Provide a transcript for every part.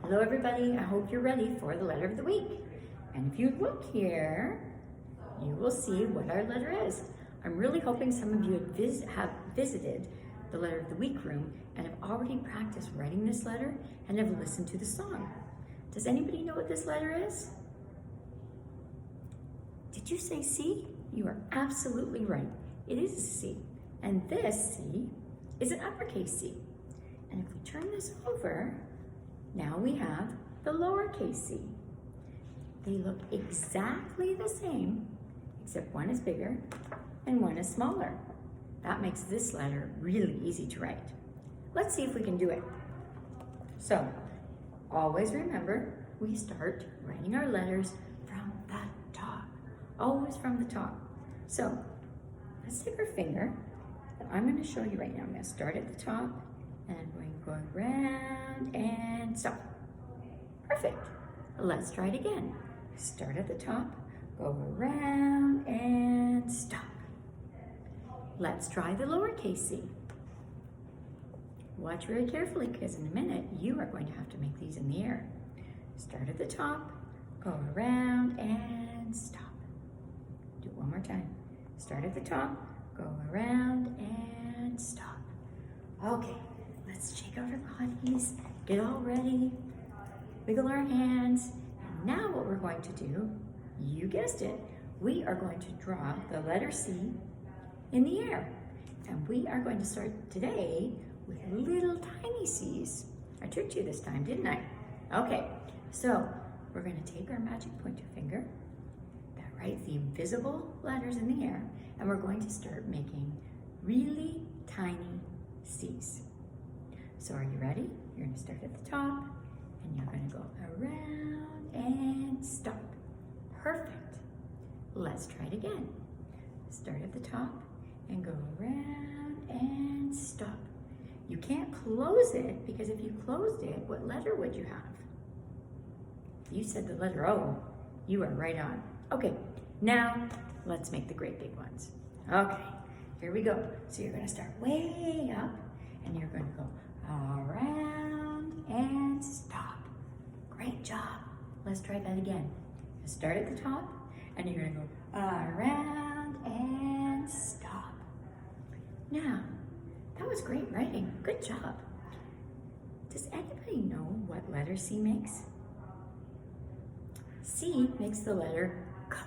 Hello everybody, I hope you're ready for the letter of the week. And if you look here, you will see what our letter is. I'm really hoping some of you have visited the letter of the week room and have already practiced writing this letter and have listened to the song. Does anybody know what this letter is? Did you say C? You are absolutely right. It is a C. And this C is an uppercase C. And if we turn this over, now we have the lowercase c. They look exactly the same, except one is bigger and one is smaller. That makes this letter really easy to write. Let's see if we can do it. So, always remember, we start writing our letters from the top. Always from the top. So, let's take our finger, and I'm going to show you right now. I'm going to start at the top, and I'm going to go around and stop. Perfect. Let's try it again. Start at the top, go around and stop. Let's try the lowercase c. Watch very carefully because in a minute you are going to have to make these in the air. Start at the top, go around and stop. Do it one more time. Start at the top, go around and stop. Okay. Let's shake out our bodies, get all ready, wiggle our hands. And now what we're going to do, you guessed it, we are going to draw the letter C in the air. And we are going to start today with little tiny C's. I tricked you this time, didn't I? Okay, so we're going to take our magic pointer finger that writes the invisible letters in the air, and we're going to start making really tiny C's. So are you ready? You're going to start at the top, and you're going to go around and stop. Perfect. Let's try it again. Start at the top and go around and stop. You can't close it, because if you closed it, what letter would you have? You said the letter O. You are right on. Okay, now let's make the great big ones. Okay, here we go. So you're going to start way up, and you're going to go around and stop. Great job. Let's try that again. Start at the top, and you're going to go around and stop. Now, that was great writing. Good job. Does anybody know what letter C makes? C makes the letter K.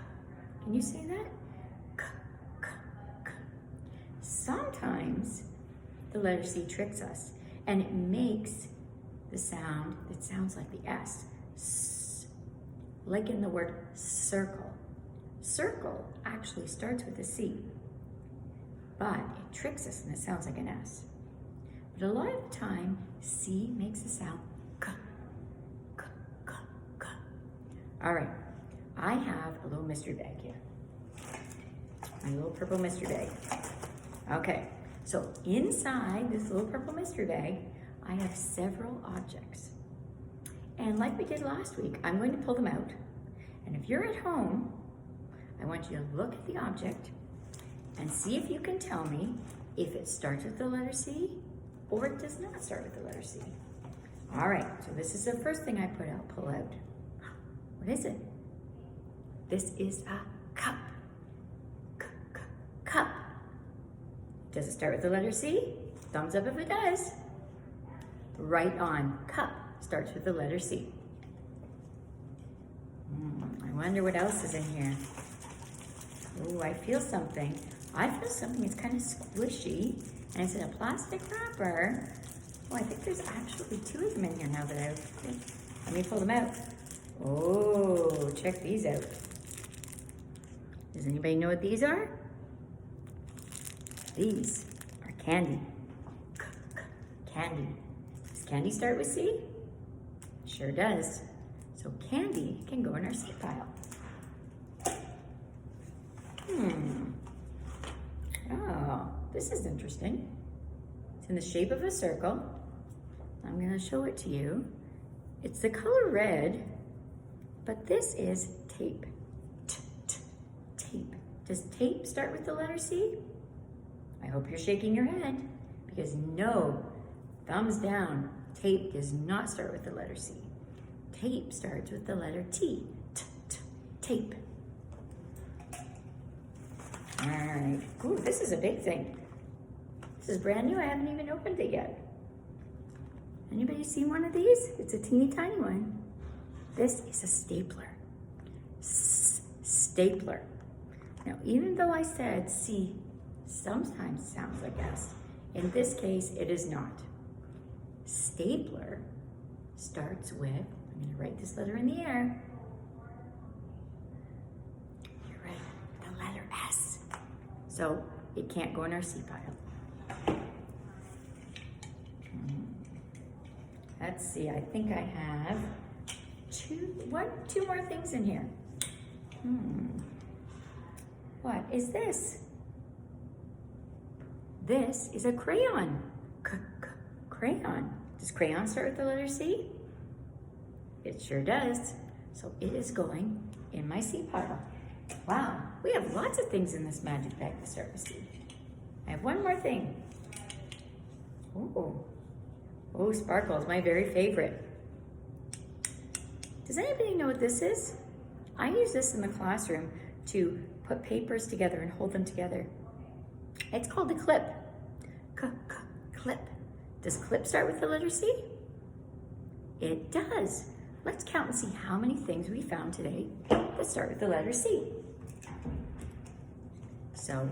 Can you say that? K, K, K. Sometimes the letter C tricks us, and it makes the sound that sounds like the S. S, like in the word circle. Circle actually starts with a C, but it tricks us and it sounds like an S. But a lot of the time, C makes the sound K, K, K, K. All right, I have a little mystery bag here. My little purple mystery bag. Okay, so inside this little purple mystery bag, I have several objects. And like we did last week, I'm going to pull them out. And if you're at home, I want you to look at the object and see if you can tell me if it starts with the letter C or it does not start with the letter C. All right, so this is the first thing I pull out. What is it? This is a cup. Cup. Does it start with the letter C? Thumbs up if it does. Right on. Cup starts with the letter C. I wonder what else is in here. Oh, I feel something. I feel something that's kind of squishy, and it's in a plastic wrapper. Oh, I think there's actually two of them in here now that I think. Let me pull them out. Oh, check these out. Does anybody know what these are? These are candy. Candy. Does candy start with C? Sure does. So candy can go in our C pile. Oh, this is interesting. It's in the shape of a circle. I'm going to show it to you. It's the color red, but this is tape. Tape. Does tape start with the letter C? I hope you're shaking your head, because no, thumbs down, tape does not start with the letter C. Tape starts with the letter T. Tape. All right. Ooh, this is a big thing. This is brand new. I haven't even opened it yet. Anybody seen one of these? It's a teeny tiny one. This is a stapler. Stapler. Now, even though I said C sometimes sounds like S, in this case, it is not. Stapler starts with, I'm going to write this letter in the air. You're right, the letter S. So it can't go in our C pile. Let's see, I think I have two more things in here. What is this? This is a crayon. Crayon. Does crayon start with the letter C? It sure does. So it is going in my C pile. Wow, we have lots of things in this magic bag that start with C. I have one more thing. Oh, sparkles, my very favorite. Does anybody know what this is? I use this in the classroom to put papers together and hold them together. It's called a clip. Clip. Does clip start with the letter C? It does. Let's count and see how many things we found today that start with the letter C. So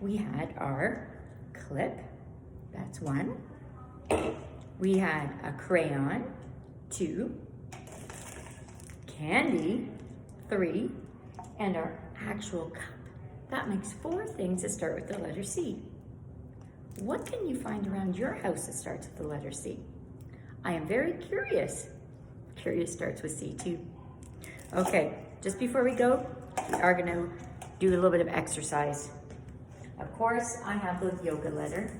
we had our clip, that's 1. We had a crayon, 2. Candy, 3. And our actual cup. That makes 4 things that start with the letter C. What can you find around your house that starts with the letter C? I am very curious. Curious starts with C too. Okay, just before we go, we are gonna do a little bit of exercise. Of course, I have the yoga letter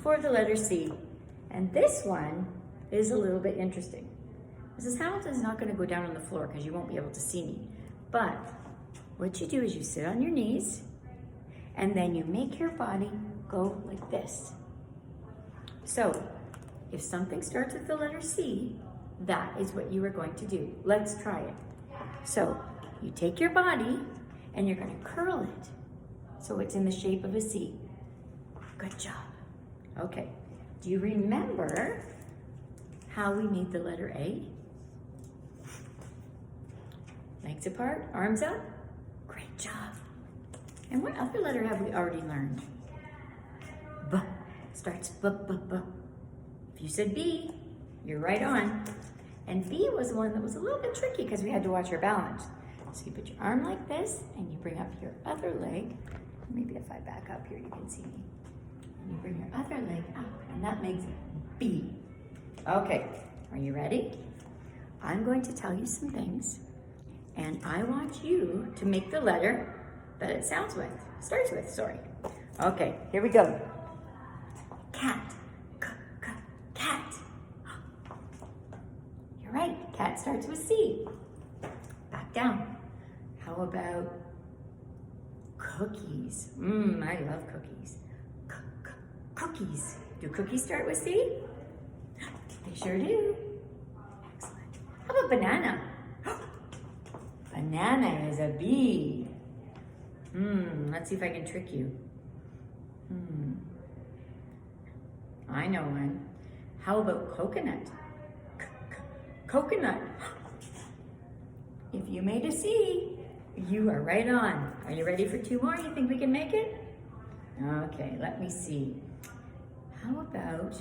for the letter C. And this one is a little bit interesting. Mrs. Hamilton is not gonna go down on the floor because you won't be able to see me. But what you do is you sit on your knees and then you make your body go like this. So if something starts with the letter C, that is what you are going to do. Let's try it. So you take your body and you're going to curl it so it's in the shape of a C. Good job. Okay. Do you remember how we made the letter A? Legs apart, arms up. Great job. And what other letter have we already learned? B. Starts B. If you said B, you're right on. And B was the one that was a little bit tricky because we had to watch our balance. So you put your arm like this and you bring up your other leg. Maybe if I back up here, you can see me. And you bring your other leg up and that makes B. Okay, are you ready? I'm going to tell you some things and I want you to make the letter that it starts with, sorry. Okay, here we go. Cat, cat. You're right, cat starts with C. Back down. How about cookies? I love cookies. Cookies. Do cookies start with C? They sure do. Excellent. How about banana? Banana is a B. Let's see if I can trick you. I know one. How about coconut? Coconut. If you made a C, you are right on. Are you ready for 2 more? You think we can make it? Okay, let me see. How about,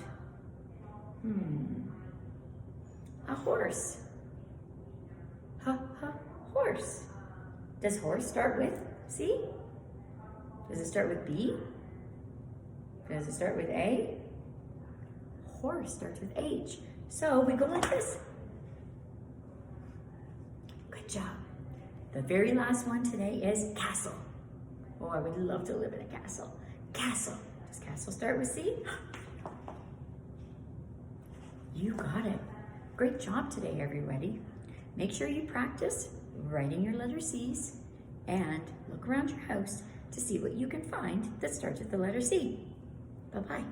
a horse? Horse. Does horse start with C? Does it start with B? Does it start with A? Horse starts with H. So we go like this. Good job. The very last one today is castle. Oh, I would love to live in a castle. Castle. Does castle start with C? You got it. Great job today, everybody. Make sure you practice writing your letter C's and look around your house to see what you can find that starts with the letter C. Bye-bye.